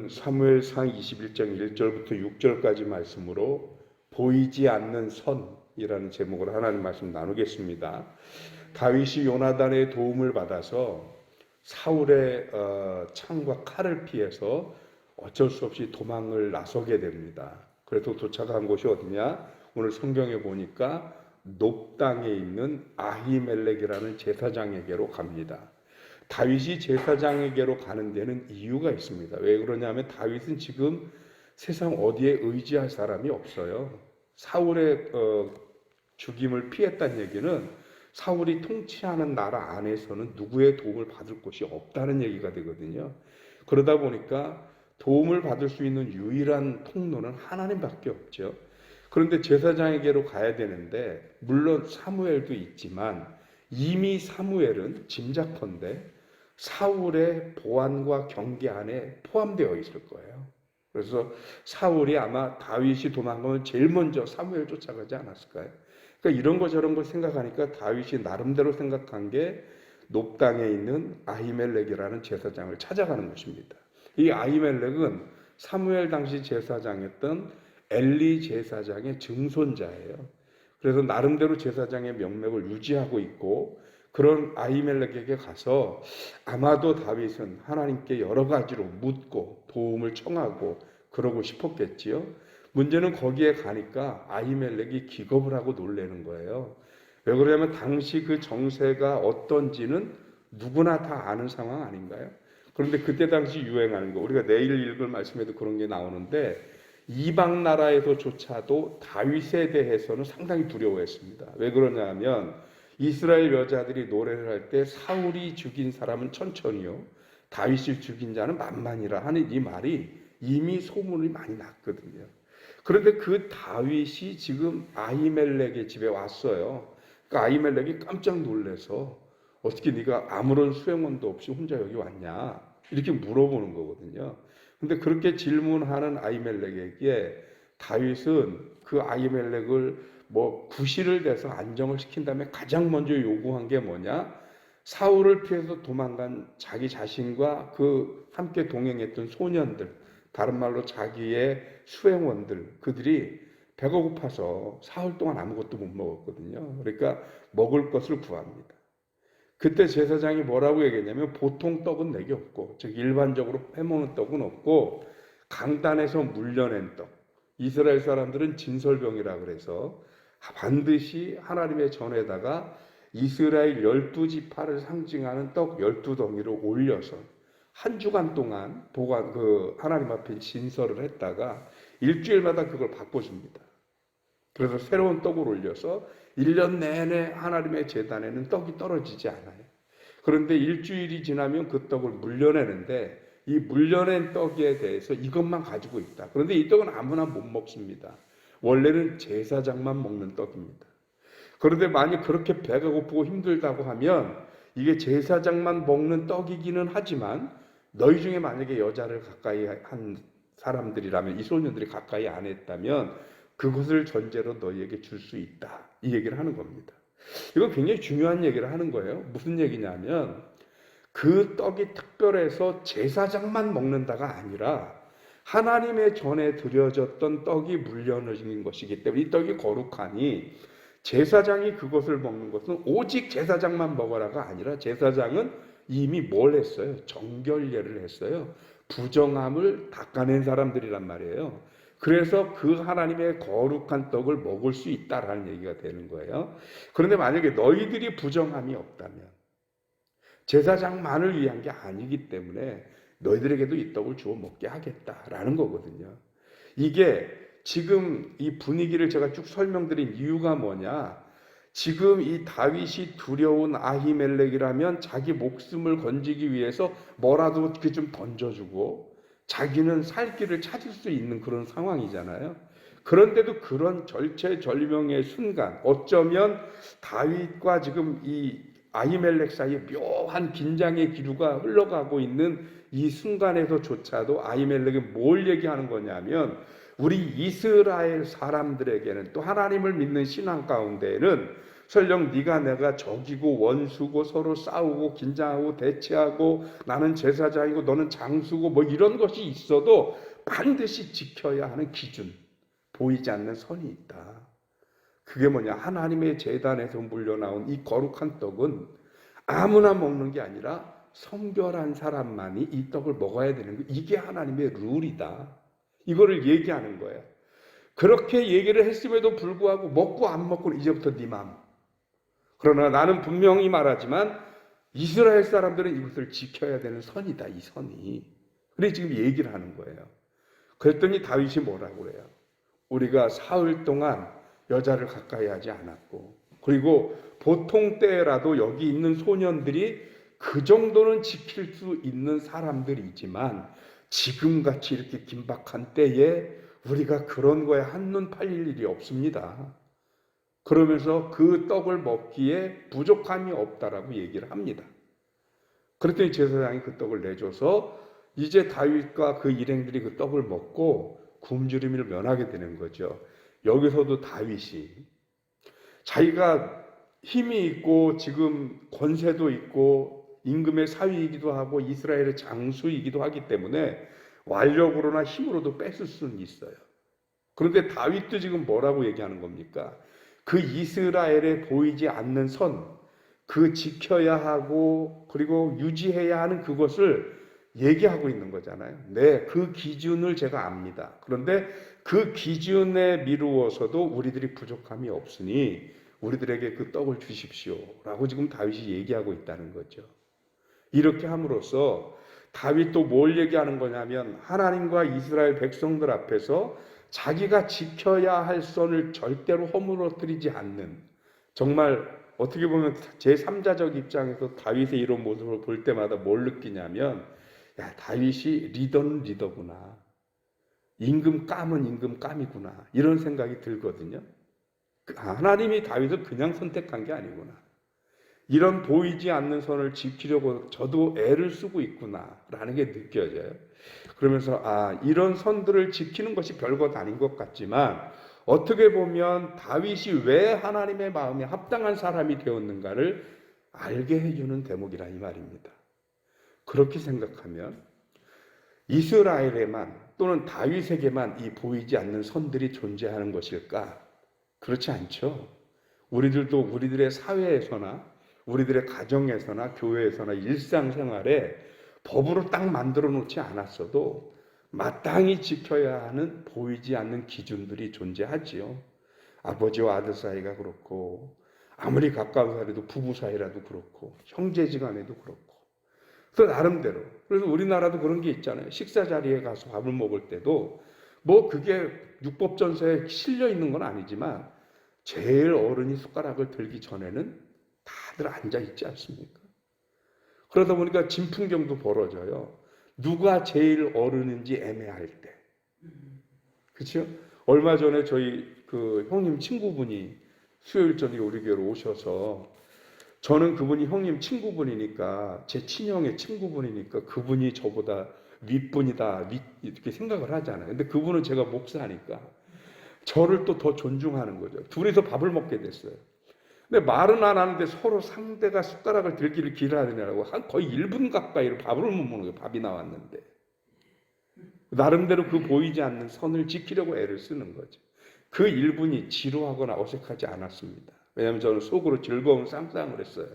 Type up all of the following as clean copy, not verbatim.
사무엘상 21장 1절부터 6절까지 말씀으로 보이지 않는 선이라는 제목으로 하나님 말씀 나누겠습니다. 다윗이 요나단의 도움을 받아서 사울의 창과 칼을 피해서 어쩔 수 없이 도망을 나서게 됩니다. 그래서 도착한 곳이 어디냐? 오늘 성경에 보니까 높 땅에 있는 아히멜렉이라는 제사장에게로 갑니다. 다윗이 제사장에게로 가는 데는 이유가 있습니다. 왜 그러냐면 다윗은 지금 세상 어디에 의지할 사람이 없어요. 사울의 죽임을 피했다는 얘기는 사울이 통치하는 나라 안에서는 누구의 도움을 받을 곳이 없다는 얘기가 되거든요. 그러다 보니까 도움을 받을 수 있는 유일한 통로는 하나님밖에 없죠. 그런데 제사장에게로 가야 되는데 물론 사무엘도 있지만 이미 사무엘은 짐작컨대 사울의 보안과 경계 안에 포함되어 있을 거예요. 그래서 사울이 아마 다윗이 도망가면 제일 먼저 사무엘 쫓아가지 않았을까요? 그러니까 이런 거 저런 거 생각하니까 다윗이 나름대로 생각한 게 높 땅에 있는 아히멜렉이라는 제사장을 찾아가는 것입니다. 이 아히멜렉은 사무엘 당시 제사장이었던 엘리 제사장의 증손자예요. 그래서 나름대로 제사장의 명맥을 유지하고 있고 그런 아히멜렉에게 가서 아마도 다윗은 하나님께 여러 가지로 묻고 도움을 청하고 그러고 싶었겠지요. 문제는 거기에 가니까 아히멜렉이 기겁을 하고 놀라는 거예요. 왜 그러냐면 당시 그 정세가 어떤지는 누구나 다 아는 상황 아닌가요? 그런데 그때 당시 유행하는 거 우리가 내일 읽을 말씀에도 그런 게 나오는데 이방 나라에서조차도 다윗에 대해서는 상당히 두려워했습니다. 왜 그러냐면 이스라엘 여자들이 노래를 할 때 사울이 죽인 사람은 천천히요 다윗이 죽인 자는 만만이라 하는 이 말이 이미 소문이 많이 났거든요. 그런데 그 다윗이 지금 아히멜렉의 집에 왔어요. 그러니까 아히멜렉이 깜짝 놀라서 어떻게 네가 아무런 수행원도 없이 혼자 여기 왔냐 이렇게 물어보는 거거든요. 근데 그렇게 질문하는 아히멜렉에게 다윗은 그 아히멜렉을 구실을 대서 안정을 시킨 다음에 가장 먼저 요구한 게 뭐냐? 사울을 피해서 도망간 자기 자신과 그 함께 동행했던 소년들, 다른 말로 자기의 수행원들, 그들이 배가 고파서 사흘 동안 아무것도 못 먹었거든요. 그러니까 먹을 것을 구합니다. 그때 제사장이 뭐라고 얘기했냐면 보통 떡은 내게 없고 즉 일반적으로 해먹는 떡은 없고 강단에서 물려낸 떡, 이스라엘 사람들은 진설병이라 그래서 반드시 하나님의 전에다가 이스라엘 12지파를 상징하는 떡 12덩이를 올려서 한 주간 동안 하나님 앞에 진설을 했다가 일주일마다 그걸 바꿔줍니다. 그래서 새로운 떡을 올려서 1년 내내 하나님의 제단에는 떡이 떨어지지 않아요. 그런데 일주일이 지나면 그 떡을 물려내는데 이 물려낸 떡에 대해서 이것만 가지고 있다. 그런데 이 떡은 아무나 못 먹습니다. 원래는 제사장만 먹는 떡입니다. 그런데 만약 그렇게 배가 고프고 힘들다고 하면 이게 제사장만 먹는 떡이기는 하지만 너희 중에 만약에 여자를 가까이 한 사람들이라면 이 소년들이 가까이 안 했다면 그것을 전제로 너희에게 줄 수 있다. 이 얘기를 하는 겁니다. 이건 굉장히 중요한 얘기를 하는 거예요. 무슨 얘기냐면 그 떡이 특별해서 제사장만 먹는다가 아니라 하나님의 전에 드려졌던 떡이 물려진 것이기 때문에 이 떡이 거룩하니 제사장이 그것을 먹는 것은 오직 제사장만 먹어라가 아니라 제사장은 이미 뭘 했어요? 정결례를 했어요. 부정함을 닦아낸 사람들이란 말이에요. 그래서 그 하나님의 거룩한 떡을 먹을 수 있다라는 얘기가 되는 거예요. 그런데 만약에 너희들이 부정함이 없다면 제사장만을 위한 게 아니기 때문에 너희들에게도 이 떡을 주어 먹게 하겠다라는 거거든요. 이게 지금 이 분위기를 제가 쭉 설명드린 이유가 뭐냐? 지금 이 다윗이 두려운 아히멜렉이라면 자기 목숨을 건지기 위해서 뭐라도 이렇게 좀 던져주고 자기는 살 길을 찾을 수 있는 그런 상황이잖아요. 그런데도 그런 절체절명의 순간, 어쩌면 다윗과 지금 이 아히멜렉 사이에 묘한 긴장의 기류가 흘러가고 있는 이 순간에서조차도 아히멜렉이 뭘 얘기하는 거냐면 우리 이스라엘 사람들에게는 또 하나님을 믿는 신앙 가운데에는 설령 네가 내가 적이고 원수고 서로 싸우고 긴장하고 대치하고 나는 제사장이고 너는 장수고 뭐 이런 것이 있어도 반드시 지켜야 하는 기준, 보이지 않는 선이 있다. 그게 뭐냐? 하나님의 제단에서 물려나온 이 거룩한 떡은 아무나 먹는 게 아니라 성결한 사람만이 이 떡을 먹어야 되는 거. 이게 하나님의 룰이다. 이거를 얘기하는 거예요. 그렇게 얘기를 했음에도 불구하고 먹고 안 먹고는 이제부터 네 마음. 그러나 나는 분명히 말하지만 이스라엘 사람들은 이것을 지켜야 되는 선이다. 이 선이. 그래 지금 얘기를 하는 거예요. 그랬더니 다윗이 뭐라고 그래요? 우리가 사흘 동안 여자를 가까이 하지 않았고 그리고 보통 때라도 여기 있는 소년들이 그 정도는 지킬 수 있는 사람들이지만 지금같이 이렇게 긴박한 때에 우리가 그런 거에 한눈 팔릴 일이 없습니다. 그러면서 그 떡을 먹기에 부족함이 없다라고 얘기를 합니다. 그랬더니 제사장이 그 떡을 내줘서 이제 다윗과 그 일행들이 그 떡을 먹고 굶주림을 면하게 되는 거죠. 여기서도 다윗이 자기가 힘이 있고 지금 권세도 있고 임금의 사위이기도 하고 이스라엘의 장수이기도 하기 때문에 완력으로나 힘으로도 뺏을 수는 있어요. 그런데 다윗도 지금 뭐라고 얘기하는 겁니까? 그 이스라엘에 보이지 않는 선, 그 지켜야 하고 그리고 유지해야 하는 그것을 얘기하고 있는 거잖아요. 네, 그 기준을 제가 압니다. 그런데 그 기준에 미루어서도 우리들이 부족함이 없으니 우리들에게 그 떡을 주십시오 라고 지금 다윗이 얘기하고 있다는 거죠. 이렇게 함으로써 다윗도 뭘 얘기하는 거냐면 하나님과 이스라엘 백성들 앞에서 자기가 지켜야 할 선을 절대로 허물어뜨리지 않는, 정말 어떻게 보면 제3자적 입장에서 다윗의 이런 모습을 볼 때마다 뭘 느끼냐면 야, 다윗이 리더는 리더구나. 임금감은 임금감이구나. 이런 생각이 들거든요. 하나님이 다윗을 그냥 선택한 게 아니구나. 이런 보이지 않는 선을 지키려고 저도 애를 쓰고 있구나라는 게 느껴져요. 그러면서 이런 선들을 지키는 것이 별것 아닌 것 같지만 어떻게 보면 다윗이 왜 하나님의 마음에 합당한 사람이 되었는가를 알게 해주는 대목이라 이 말입니다. 그렇게 생각하면 이스라엘에만 또는 다윗에게만 이 보이지 않는 선들이 존재하는 것일까? 그렇지 않죠. 우리들도 우리들의 사회에서나 우리들의 가정에서나 교회에서나 일상생활에 법으로 딱 만들어 놓지 않았어도 마땅히 지켜야 하는 보이지 않는 기준들이 존재하지요. 아버지와 아들 사이가 그렇고 아무리 가까운 사이라도 부부 사이라도 그렇고 형제지간에도 그렇고 그래서 나름대로 그래서 우리나라도 그런 게 있잖아요. 식사 자리에 가서 밥을 먹을 때도 뭐 그게 율법전서에 실려 있는 건 아니지만 제일 어른이 숟가락을 들기 전에는 다들 앉아 있지 않습니까? 그러다 보니까 진풍경도 벌어져요. 누가 제일 어른인지 애매할 때. 그렇죠? 얼마 전에 저희 그 형님 친구분이 수요일 저녁에 우리 교회로 오셔서 저는 그분이 형님 친구분이니까 제 친형의 친구분이니까 그분이 저보다 윗분이다 이렇게 생각을 하잖아요. 근데 그분은 제가 목사니까 저를 또 더 존중하는 거죠. 둘이서 밥을 먹게 됐어요. 근데 말은 안 하는데 서로 상대가 숟가락을 들기를 기다리느라고 한 거의 1분 가까이를 밥을 못 먹는 거예요. 밥이 나왔는데. 나름대로 그 보이지 않는 선을 지키려고 애를 쓰는 거죠. 그 1분이 지루하거나 어색하지 않았습니다. 왜냐하면 저는 속으로 즐거운 상상을 했어요.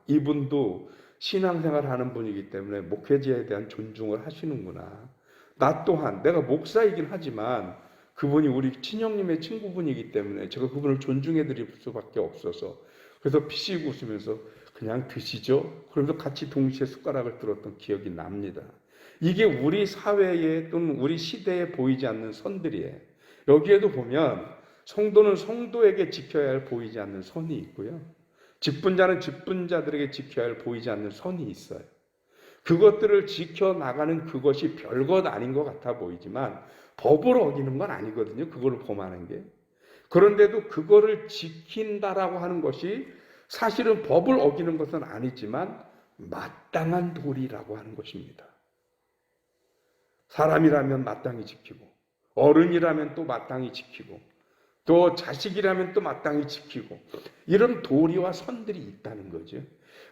이분도 신앙생활 하는 분이기 때문에 목회자에 대한 존중을 하시는구나. 나 또한 내가 목사이긴 하지만 그분이 우리 친형님의 친구분이기 때문에 제가 그분을 존중해 드릴 수밖에 없어서 그래서 피식 웃으면서 그냥 드시죠. 그러면서 같이 동시에 숟가락을 들었던 기억이 납니다. 이게 우리 사회에 또는 우리 시대에 보이지 않는 선들이에요. 여기에도 보면 성도는 성도에게 지켜야 할 보이지 않는 선이 있고요. 직분자는 직분자들에게 지켜야 할 보이지 않는 선이 있어요. 그것들을 지켜나가는 그것이 별것 아닌 것 같아 보이지만 법을 어기는 건 아니거든요. 그거를 범하는 게. 그런데도 그거를 지킨다라고 하는 것이 사실은 법을 어기는 것은 아니지만 마땅한 도리라고 하는 것입니다. 사람이라면 마땅히 지키고 어른이라면 또 마땅히 지키고 또 자식이라면 또 마땅히 지키고 이런 도리와 선들이 있다는 거죠.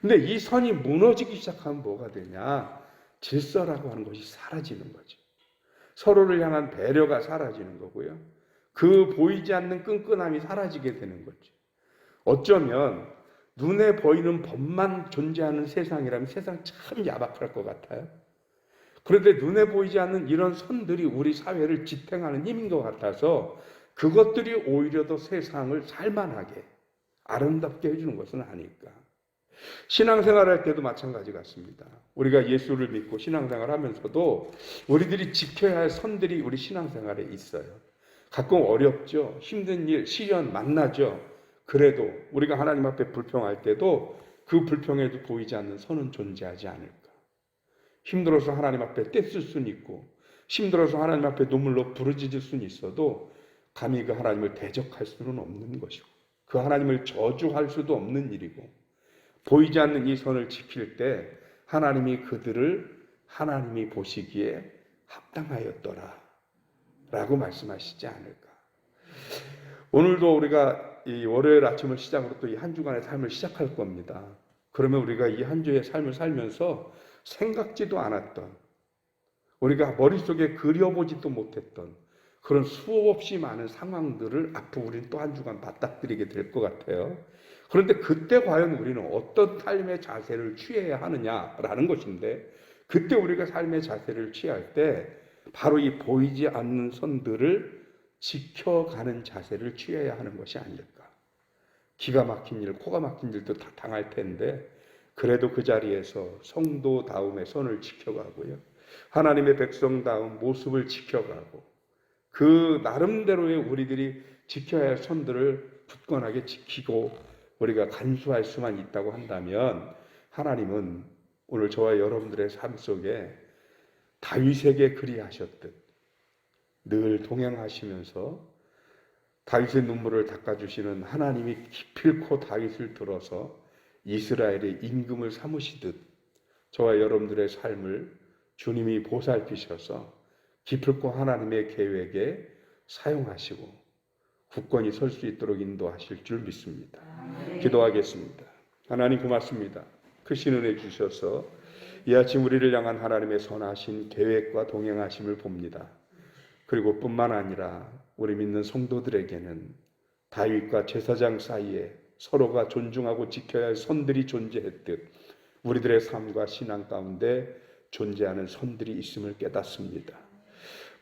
근데 이 선이 무너지기 시작하면 뭐가 되냐? 질서라고 하는 것이 사라지는 거죠. 서로를 향한 배려가 사라지는 거고요. 그 보이지 않는 끈끈함이 사라지게 되는 거죠. 어쩌면 눈에 보이는 법만 존재하는 세상이라면 세상 참 야박할 것 같아요. 그런데 눈에 보이지 않는 이런 선들이 우리 사회를 지탱하는 힘인 것 같아서 그것들이 오히려 더 세상을 살만하게 아름답게 해주는 것은 아닐까. 신앙생활할 때도 마찬가지 같습니다. 우리가 예수를 믿고 신앙생활 하면서도 우리들이 지켜야 할 선들이 우리 신앙생활에 있어요. 가끔 어렵죠. 힘든 일, 시련 만나죠. 그래도 우리가 하나님 앞에 불평할 때도 그 불평에도 보이지 않는 선은 존재하지 않을까. 힘들어서 하나님 앞에 떼쓸 수는 있고 힘들어서 하나님 앞에 눈물로 부르짖을 수는 있어도 감히 그 하나님을 대적할 수는 없는 것이고 그 하나님을 저주할 수도 없는 일이고 보이지 않는 이 선을 지킬 때 하나님이 그들을 하나님이 보시기에 합당하였더라 라고 말씀하시지 않을까. 오늘도 우리가 이 월요일 아침을 시작으로 또 이 한 주간의 삶을 시작할 겁니다. 그러면 우리가 이 한 주의 삶을 살면서 생각지도 않았던, 우리가 머릿속에 그려보지도 못했던 그런 수없이 많은 상황들을 앞으로 우리는 또 한 주간 맞닥뜨리게 될 것 같아요. 그런데 그때 과연 우리는 어떤 삶의 자세를 취해야 하느냐라는 것인데, 그때 우리가 삶의 자세를 취할 때 바로 이 보이지 않는 선들을 지켜가는 자세를 취해야 하는 것이 아닐까. 기가 막힌 일, 코가 막힌 일도 다 당할 텐데 그래도 그 자리에서 성도다움의 선을 지켜가고요. 하나님의 백성다운 모습을 지켜가고 그 나름대로의 우리들이 지켜야 할 선들을 굳건하게 지키고 우리가 간수할 수만 있다고 한다면 하나님은 오늘 저와 여러분들의 삶 속에 다윗에게 그리하셨듯 늘 동행하시면서 다윗의 눈물을 닦아주시는 하나님이 기필코 다윗을 들어서 이스라엘의 임금을 삼으시듯 저와 여러분들의 삶을 주님이 보살피셔서 기필코 하나님의 계획에 사용하시고 굳건히 설 수 있도록 인도하실 줄 믿습니다. 기도하겠습니다. 하나님 고맙습니다. 크신 은혜 주셔서 이 아침 우리를 향한 하나님의 선하신 계획과 동행하심을 봅니다. 그리고 뿐만 아니라 우리 믿는 성도들에게는 다윗과 제사장 사이에 서로가 존중하고 지켜야 할 선들이 존재했듯 우리들의 삶과 신앙 가운데 존재하는 선들이 있음을 깨닫습니다.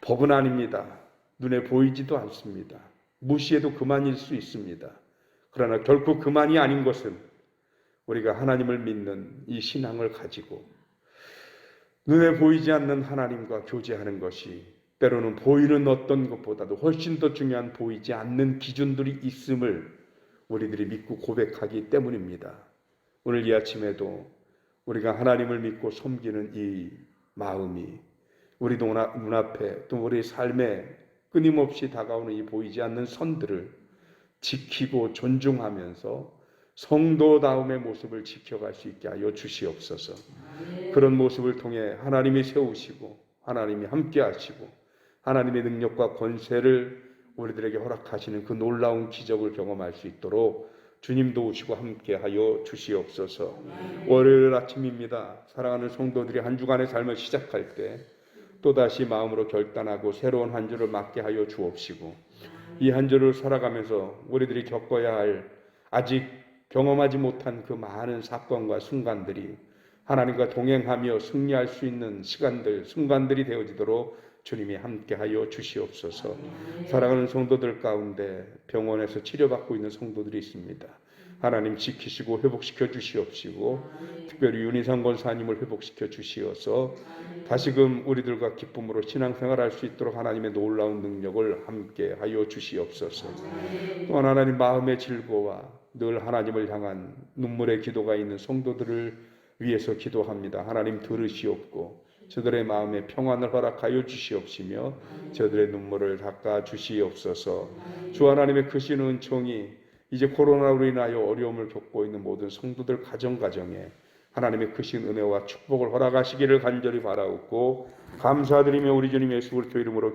법은 아닙니다. 눈에 보이지도 않습니다. 무시해도 그만일 수 있습니다. 그러나 결코 그만이 아닌 것은 우리가 하나님을 믿는 이 신앙을 가지고 눈에 보이지 않는 하나님과 교제하는 것이 때로는 보이는 어떤 것보다도 훨씬 더 중요한 보이지 않는 기준들이 있음을 우리들이 믿고 고백하기 때문입니다. 오늘 이 아침에도 우리가 하나님을 믿고 섬기는 이 마음이 우리 눈앞에 또 우리 삶에 끊임없이 다가오는 이 보이지 않는 선들을 지키고 존중하면서 성도다움의 모습을 지켜갈 수 있게 하여 주시옵소서. 그런 모습을 통해 하나님이 세우시고 하나님이 함께 하시고 하나님의 능력과 권세를 우리들에게 허락하시는 그 놀라운 기적을 경험할 수 있도록 주님 도우시고 함께 하여 주시옵소서. 월요일 아침입니다. 사랑하는 성도들이 한 주간의 삶을 시작할 때 또다시 마음으로 결단하고 새로운 한 주를 맞게 하여 주옵시고 이 한 주를 살아가면서 우리들이 겪어야 할 아직 경험하지 못한 그 많은 사건과 순간들이 하나님과 동행하며 승리할 수 있는 시간들, 순간들이 되어지도록 주님이 함께하여 주시옵소서. 사랑하는 성도들 가운데 병원에서 치료받고 있는 성도들이 있습니다. 하나님 지키시고 회복시켜 주시옵시고 특별히 윤희상 권사님을 회복시켜 주시어서 다시금 우리들과 기쁨으로 신앙생활할 수 있도록 하나님의 놀라운 능력을 함께하여 주시옵소서. 또한 하나님 마음의 질고와 늘 하나님을 향한 눈물의 기도가 있는 성도들을 위해서 기도합니다. 하나님 들으시옵고 저들의 마음에 평안을 허락하여 주시옵시며 저들의 눈물을 닦아 주시옵소서. 주 하나님의 크신 은총이 이제 코로나로 인하여 어려움을 겪고 있는 모든 성도들 가정가정에 하나님의 크신 은혜와 축복을 허락하시기를 간절히 바라옵고 감사드리며 우리 주님 예수 그리스도 이름으로